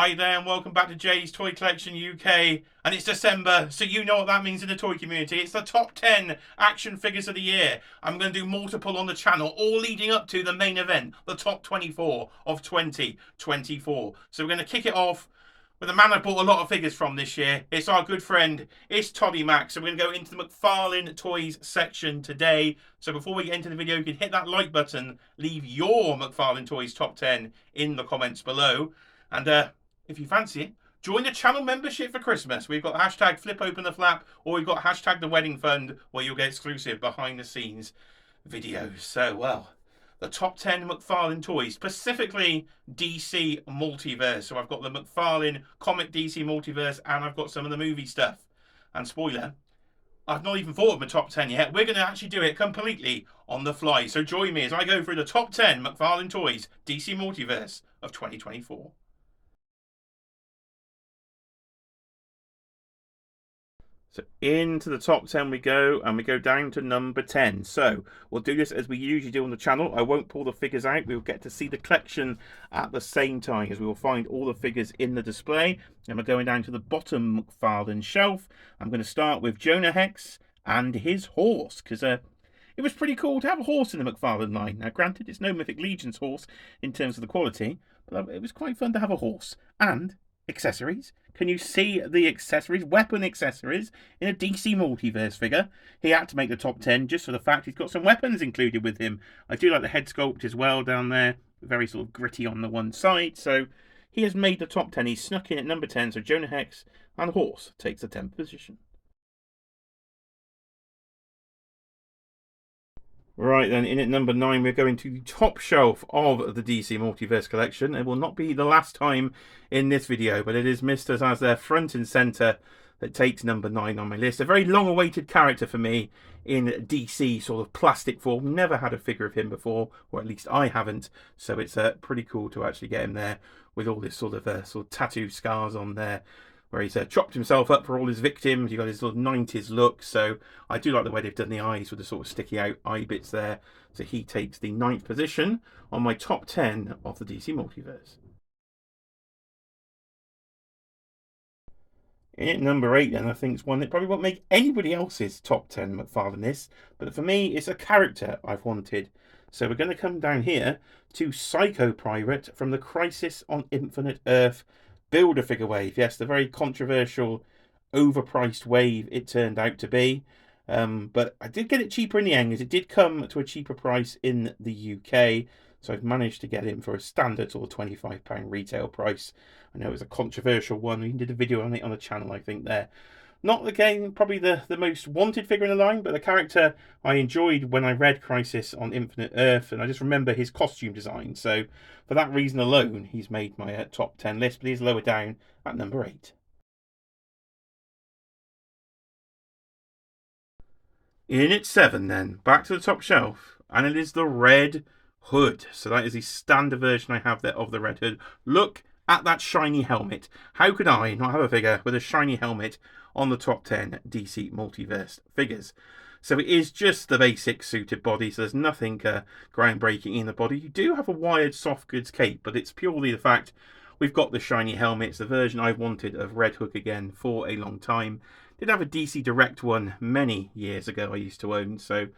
Hi there and welcome back to Jay's Toy Collection UK, and it's December, so you know what that means in the toy community. It's the top 10 action figures of the year. I'm going to do multiple on the channel, all leading up to the main event, the top 24 of 2024. So we're going to kick it off with a man I bought a lot of figures from this year. It's our good friend, it's Toddy Mac. So we're going to go into the McFarlane Toys section today. So before we get into the video, you can hit that like button, leave your McFarlane Toys top 10 in the comments below. And if you fancy it, join the channel membership for Christmas. We've got hashtag flip open the flap, or we've got hashtag the wedding fund, where you'll get exclusive behind the scenes videos. So, well, the top 10 McFarlane toys, specifically DC Multiverse. So I've got the McFarlane comic DC Multiverse, and I've got some of the movie stuff. And spoiler, I've not even thought of my top 10 yet. We're going to actually do it completely on the fly. So join me as I go through the top 10 McFarlane toys DC Multiverse of 2024. So into the top 10 we go, and we go down to number 10. So we'll do this as we usually do on the channel. I won't pull the figures out. We'll get to see the collection at the same time, as we will find all the figures in the display. And we're going down to the bottom McFarlane shelf. I'm going to start with Jonah Hex and his horse, because it was pretty cool to have a horse in the McFarlane line. Now granted, it's no Mythic Legion's horse in terms of the quality, but it was quite fun to have a horse. And accessories. Can you see the accessories? Weapon accessories in a DC Multiverse figure. He had to make the top 10 just for the fact he's got some weapons included with him. I do like the head sculpt as well down there. Very sort of gritty on the one side. So he has made the top 10. He's snuck in at number 10. So Jonah Hex and Horse takes the 10th position. Right then, in at number 9, we're going to the top shelf of the DC Multiverse collection. It will not be the last time in this video, but it is Mr. as their front and centre that takes number 9 on my list. A very long-awaited character for me in DC sort of plastic form. Never had a figure of him before, or at least I haven't. So it's pretty cool to actually get him there with all this sort of tattoo scars on there, where he's chopped himself up for all his victims. You've got his little 90s look. So I do like the way they've done the eyes with the sort of sticky out eye bits there. So he takes the 9th position on my top 10 of the DC Multiverse. In at number 8 then, I think it's one that probably won't make anybody else's top 10 McFarlane list. But for me, it's a character I've wanted. So we're going to come down here to Psycho Pirate from the Crisis on Infinite Earth Build-A-Figure wave. Yes, the very controversial, overpriced wave it turned out to be. But I did get it cheaper in the end, as it did come to a cheaper price in the UK. So I've managed to get it for a standard sort of £25 retail price. I know it was a controversial one. We did a video on it on the channel, I think, there. Not, again, probably the most wanted figure in the line, but the character I enjoyed when I read Crisis on Infinite Earth, and I just remember his costume design. So for that reason alone, he's made my top 10 list, but he's lower down at number 8. In at 7 then, back to the top shelf, and it is the Red Hood. So that is the standard version I have there of the Red Hood. Look at that shiny helmet. How could I not have a figure with a shiny helmet on the top 10 DC Multiverse figures? So it is just the basic suited body, so there's nothing groundbreaking in the body. You do have a wired soft goods cape, but it's purely the fact we've got the shiny helmet. It's the version I've wanted of Red Hood again for a long time. Did have a DC Direct one many years ago I used to own, so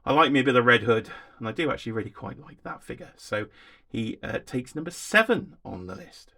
I like me a bit of Red Hood, and I do actually really quite like that figure. So he takes number 7 on the list.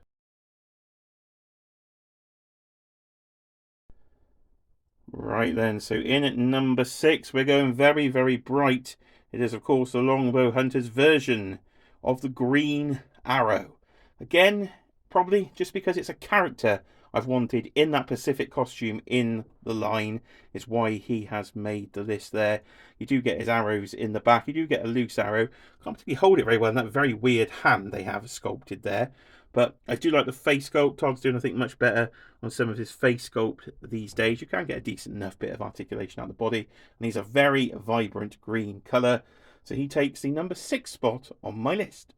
Right then, so in at number 6, we're going very, very bright. It is, of course, the Longbow Hunter's version of the Green Arrow. Again, probably just because it's a character I've wanted in that Pacific costume in the line is why he has made the list there. You do get his arrows in the back. You do get a loose arrow. Can't particularly hold it very well in that very weird hand they have sculpted there. But I do like the face sculpt. Todd's doing, I think, much better on some of his face sculpt these days. You can get a decent enough bit of articulation out of the body. And he's a very vibrant green colour. So he takes the number 6 spot on my list.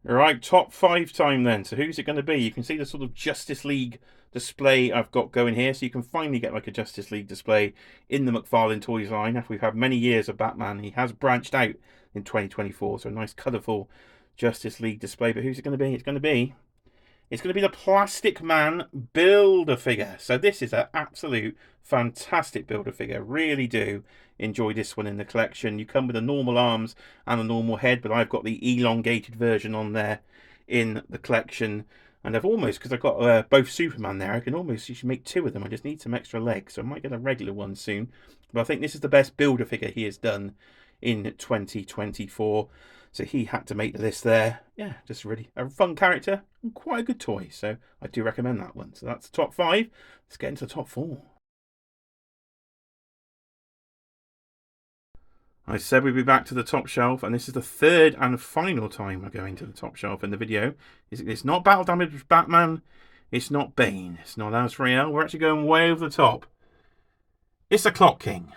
Alright, top 5 time then. So who's it going to be? You can see the sort of Justice League display I've got going here. So you can finally get like a Justice League display in the McFarlane Toys line. After we've had many years of Batman, he has branched out in 2024. So a nice colourful Justice League display. But who's it going to be? It's going to be the Plastic Man Build-A-Figure. So this is an absolute fantastic Build-A-Figure. Really do enjoy this one in the collection. You come with the normal arms and a normal head, but I've got the elongated version on there in the collection. And I've almost, because I've got both Superman there, I can almost, you should make two of them. I just need some extra legs, so I might get a regular one soon. But I think this is the best Build-A-Figure he has done in 2024. So he had to make the list there. Yeah, just really a fun character and quite a good toy. So I do recommend that one. So that's the top 5. Let's get into the top 4. I said we'd be back to the top shelf, and this is the third and final time we're going to the top shelf in the video. It's not Battle Damage with Batman. It's not Bane. It's not Azrael. We're actually going way over the top. It's the Clock King.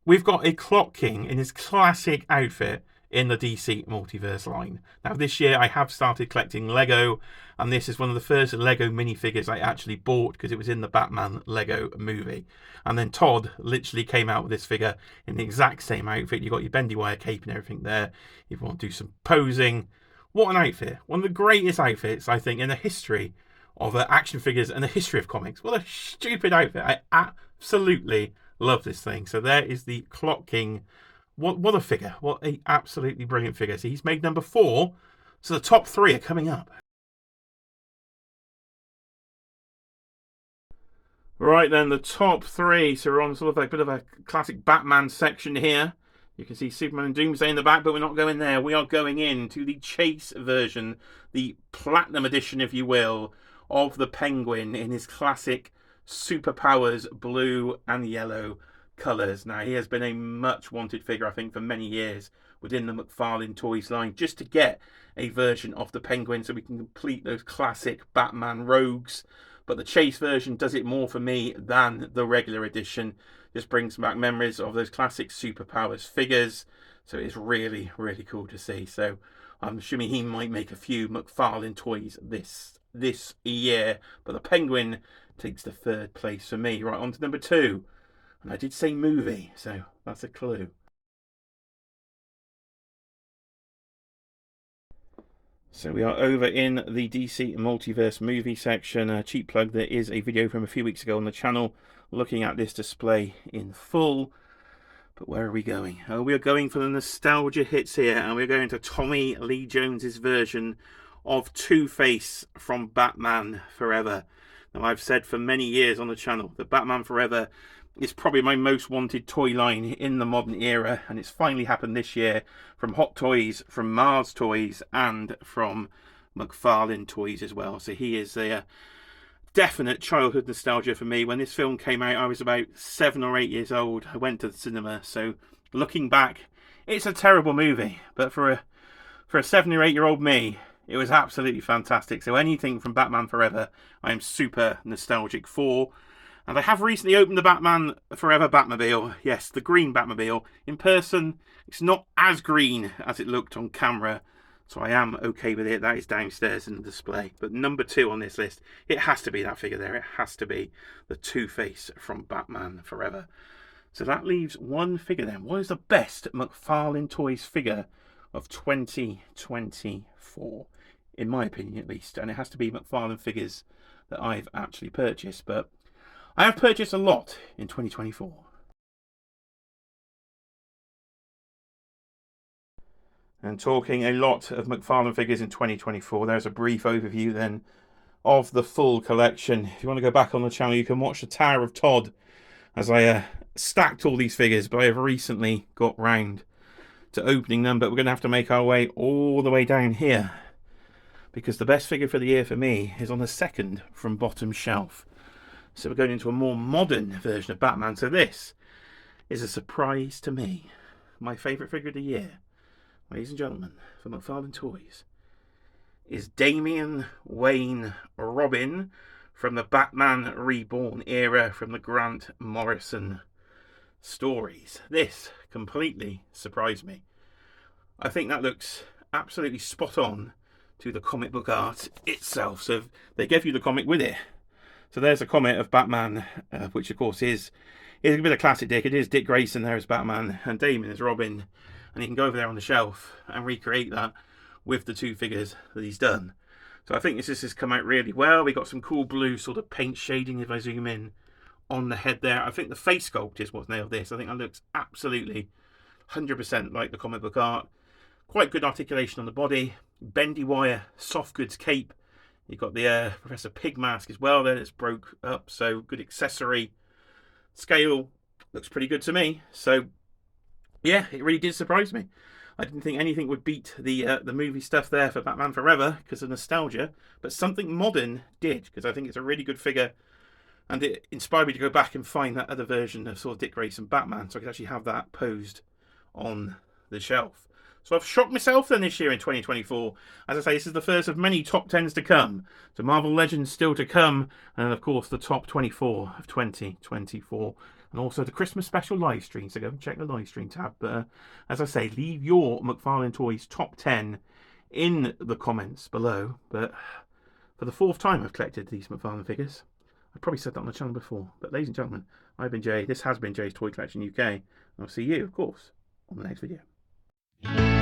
We've got a Clock King in his classic outfit in the DC Multiverse line. Now this year I have started collecting Lego, and this is one of the first Lego minifigures I actually bought because it was in the Batman Lego movie. And then Todd literally came out with this figure in the exact same outfit. You've got your bendy wire cape and everything there. If you want to do some posing. What an outfit. One of the greatest outfits, I think, in the history of action figures and the history of comics. What a stupid outfit. I absolutely love this thing. So there is the Clock King. What a figure. What a absolutely brilliant figure. So he's made number 4. So the top 3 are coming up. Right then, the top 3. So we're on sort of a bit of a classic Batman section here. You can see Superman and Doomsday in the back, but we're not going there. We are going into the Chase version, the Platinum edition, if you will, of the Penguin in his classic superpowers blue and yellow colours. Now, he has been a much wanted figure, I think, for many years within the McFarlane Toys line, just to get a version of the Penguin so we can complete those classic Batman rogues. But the Chase version does it more for me than the regular edition. Just brings back memories of those classic superpowers figures. So it's really, really cool to see. So I'm assuming he might make a few McFarlane toys this year. But the Penguin takes the 3rd place for me. Right, on to number 2. And I did say movie, so that's a clue. So we are over in the DC Multiverse movie section. A cheap plug, there is a video from a few weeks ago on the channel looking at this display in full. But where are we going? Oh, we are going for the nostalgia hits here, and we're going to Tommy Lee Jones's version of Two-Face from Batman Forever. Now, I've said for many years on the channel that Batman Forever is probably my most wanted toy line in the modern era, and it's finally happened this year from Hot Toys, from Mars Toys, and from McFarlane Toys as well. So he is a definite childhood nostalgia for me. When this film came out, I was about 7 or 8 years old. I went to the cinema, so looking back, it's a terrible movie, but for a 7 or 8 year old me, it was absolutely fantastic. So anything from Batman Forever, I'm super nostalgic for. And I have recently opened the Batman Forever Batmobile. Yes, the green Batmobile. In person, it's not as green as it looked on camera. So I am okay with it. That is downstairs in the display. But number 2 on this list, it has to be that figure there. It has to be the Two-Face from Batman Forever. So that leaves one figure then. What is the best McFarlane Toys figure of 2024? In my opinion, at least. And it has to be McFarlane figures that I've actually purchased. But I have purchased a lot in 2024. And talking a lot of McFarlane figures in 2024, there's a brief overview then of the full collection. If you want to go back on the channel, you can watch the Tower of Todd as I stacked all these figures, but I have recently got round to opening them. But we're going to have to make our way all the way down here, because the best figure for the year for me is on the 2nd from bottom shelf. So we're going into a more modern version of Batman. So this is a surprise to me. My favourite figure of the year, ladies and gentlemen, for McFarlane Toys, is Damian Wayne Robin from the Batman Reborn era, from the Grant Morrison stories. This completely surprised me. I think that looks absolutely spot on to the comic book art itself. So they gave you the comic with it. So there's a comic of Batman, which of course is a bit of classic Dick. It is Dick Grayson there as Batman and Damien as Robin. And you can go over there on the shelf and recreate that with the 2 figures that he's done. So I think this has come out really well. We got some cool blue sort of paint shading if I zoom in on the head there. I think the face sculpt is what's nailed this. I think that looks absolutely 100% like the comic book art. Quite good articulation on the body. Bendy wire soft goods cape. You've got the Professor Pig mask as well there that's broke up. So good accessory. Scale looks pretty good to me. So yeah, it really did surprise me. I didn't think anything would beat the movie stuff there for Batman Forever because of nostalgia, but something modern did, because I think it's a really good figure, and it inspired me to go back and find that other version of sort of Dick Grayson Batman, so I could actually have that posed on the shelf. So I've shocked myself then this year in 2024. As I say, this is the first of many top 10s to come. So Marvel Legends still to come, and of course the top 24 of 2024. And also the Christmas special live stream, so go and check the live stream tab. But as I say, leave your McFarlane Toys top 10 in the comments below. But for the 4th time I've collected these McFarlane figures. I've probably said that on the channel before. But ladies and gentlemen, I've been Jay. This has been Jay's Toy Collection UK. And I'll see you, of course, on the next video.